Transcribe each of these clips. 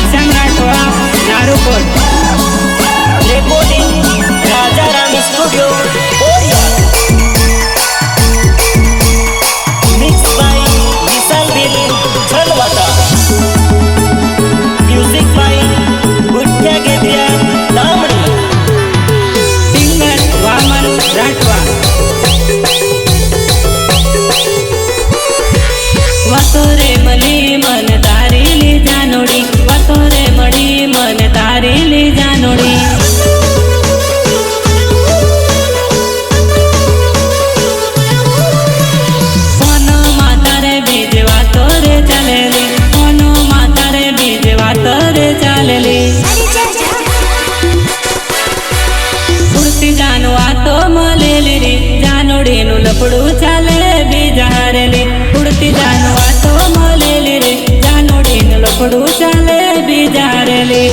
Ghanshyam Rathwa Narukot. Recording Raja Ram studio Oriya. Mix by Vishal Beli Chhalvata. Music by Guttya Gedya Damdi. Singer Vaman Rathwa. वातोरे मली मन तारीली जानोड़ी, वातोरे मड़ी मन तारीली जानोड़ी। कोनो मातारे बीज वातोरे चलेली, कोनो मातारे बीज वातोरे चलेली। उड़ती जानु वातो मलेली रे, जानोड़ी नु लपड़ू चाले बीज हारेली। उड़ती जानु वातो मलेली रे, जानोड़ी नु लपड़ू चाले बीज हारेली।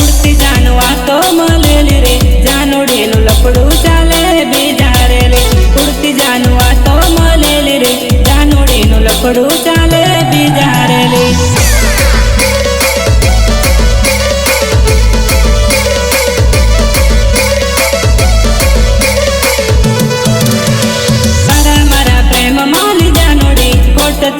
उड़ती जानु वातो मलेली रे, जानोड़ी नु लपड़ू चाले बीज हारेली। उड़ती जानु वातो मलेली रे, जानोड़ी नु लपड़ू चाले बीज हारेली।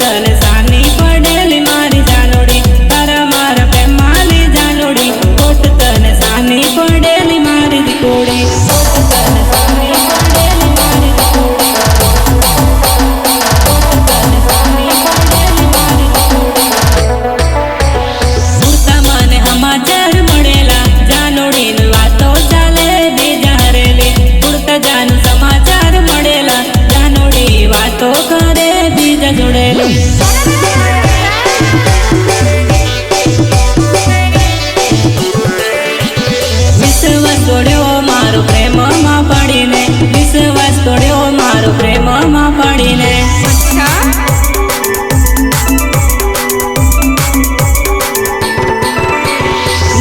तने सानी पड़ेली मारी जानोड़ी, तारा मारा प्रेम माली जानोड़ी। कोट तने सानी पड़ेली मारी दिकोड़ी, कोट तने सानी पड़ेली मारी दिकोड़ी, कोट तने सानी पड़ेली मारी दिकोड़ी। उड़ता मने समाचार मळेला, जानोड़ी नु वातो चाले बीज हारेली। उड़ता जानू समाचार मळेला, जानोड़ी वातो करे बीज जोड़ेली। विश्वास तोड़्यो मारो प्रेम मां पड़ीने, विश्वास तोड़्यो मारो प्रेम मां पड़ीने।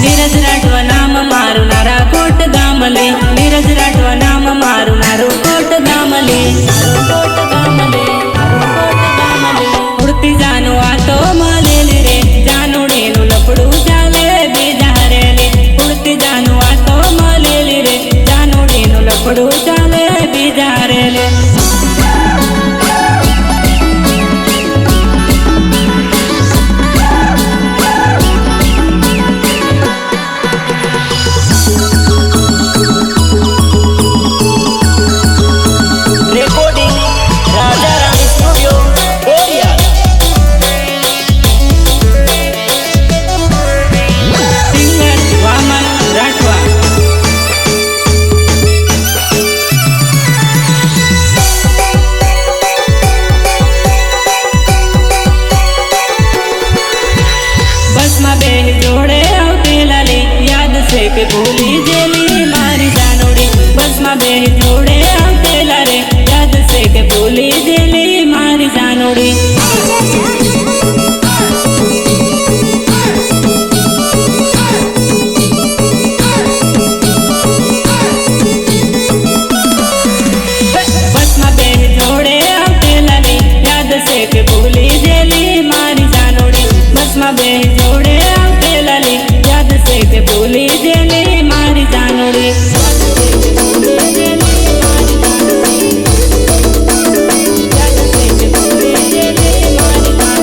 नीरज राठवा नाम मारू नाराकोट गामली, नीरज राठवा नाम मारू नारूकोट गामली, नारूकोट गामली, नारूकोट गामली। उड़ती जानु वातो मलेली रे, जानोड़ी नु लपड़ू चाले बीज हारेली। उड़ती जानु वातो मलेली रे, जानोड़ी नु लपड़ू चाले बीज हारेली। रिकॉर्डिंग राजा राम स्टूडियो ओरिया। सिंगर वामन राठवा। बस में बेह जोड़े आवती लाली, याद से के भूली जेली मारी जानोड़ी। बस में बेह जोड़े आवती लाली, याद से के भूली जेली मारी जानोड़ी। बस में बेह जोड़े आवती लाली, याद से के भूली जेली मारी जानोड़ी। बस में बेह जोड़े आवती लाली, याद से के भूली जेली मारी जानोड़ी। याद से के भूली जेली मारी जानोड़ी।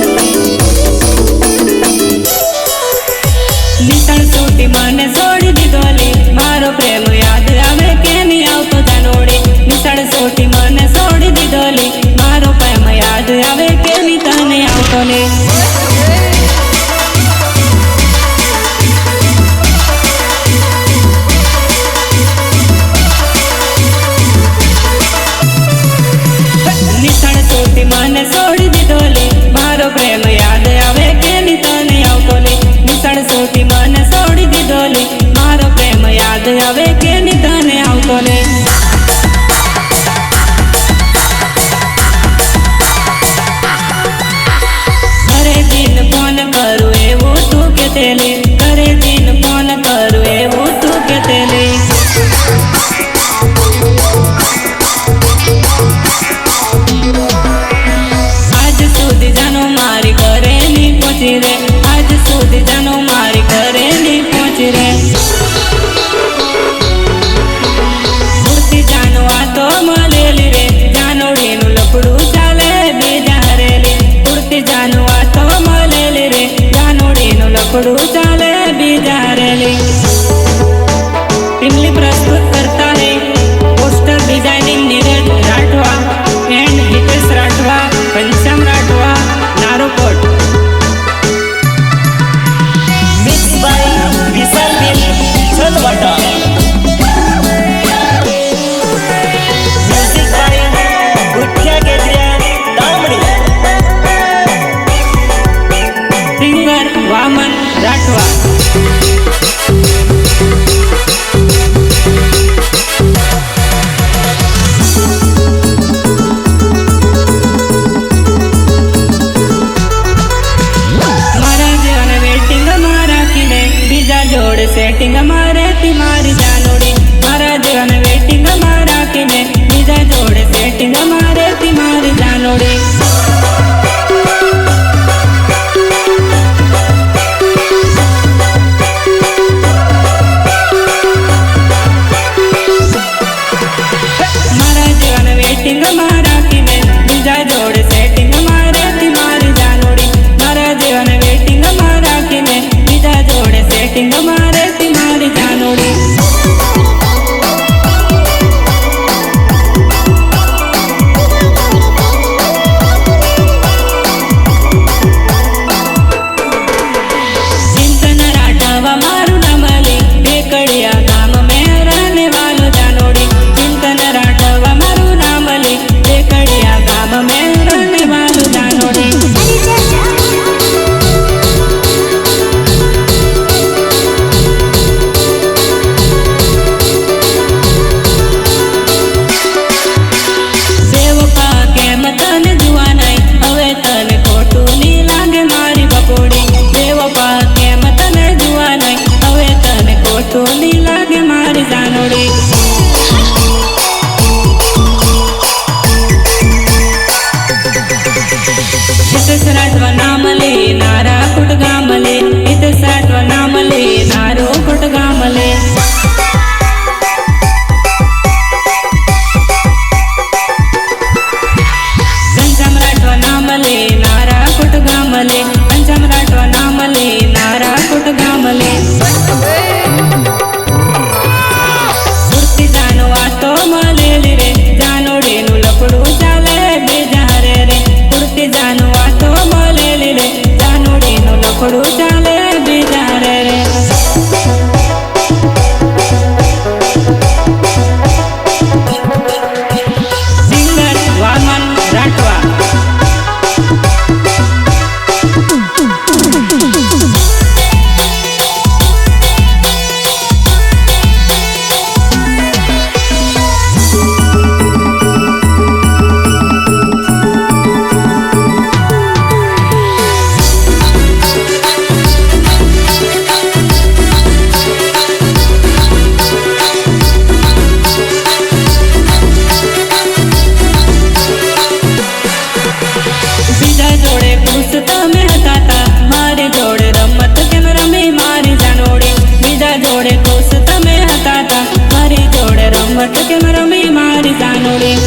ગેમ રમી મારી જાનુડી.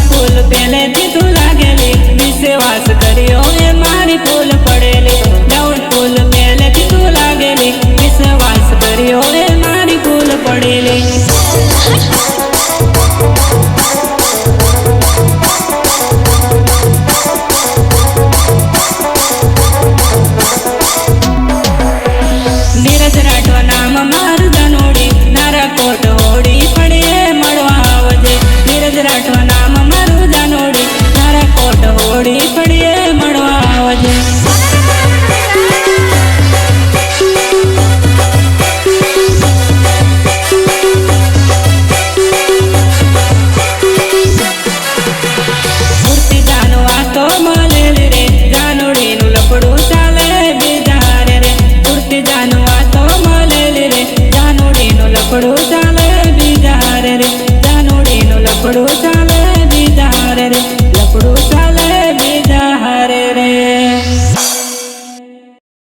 ફૂલ પહેલેથી તું લાગેલી, વિશ્વાસ કર્યો એ મારી ફૂલ પડેલી. ડાઉન ફૂલ પહેલેથી તું લાગેલી, વિશ્વાસ કર્યો એ મારી ફૂલ પડેલી. નીરજ રાઠવા નામ મારું જાનુડી, નારા કોટ હોડી પડે મળવા આવજે. નીરજ રાઠવા નામ મારું જાનુડી, નારા કોટ હોડી પડે મળવા આવજે. મૂર્તિ જાનવા તો મળેલી રે, જાનુડીનું લફડું ચાલે બીજા રે. મૂર્તિ જાનવા તો મળેલી રે, જાનુડીનું લફડું ચાલે બીજા રે. જાનુડીનું લફડું ચાલે બીજા રે.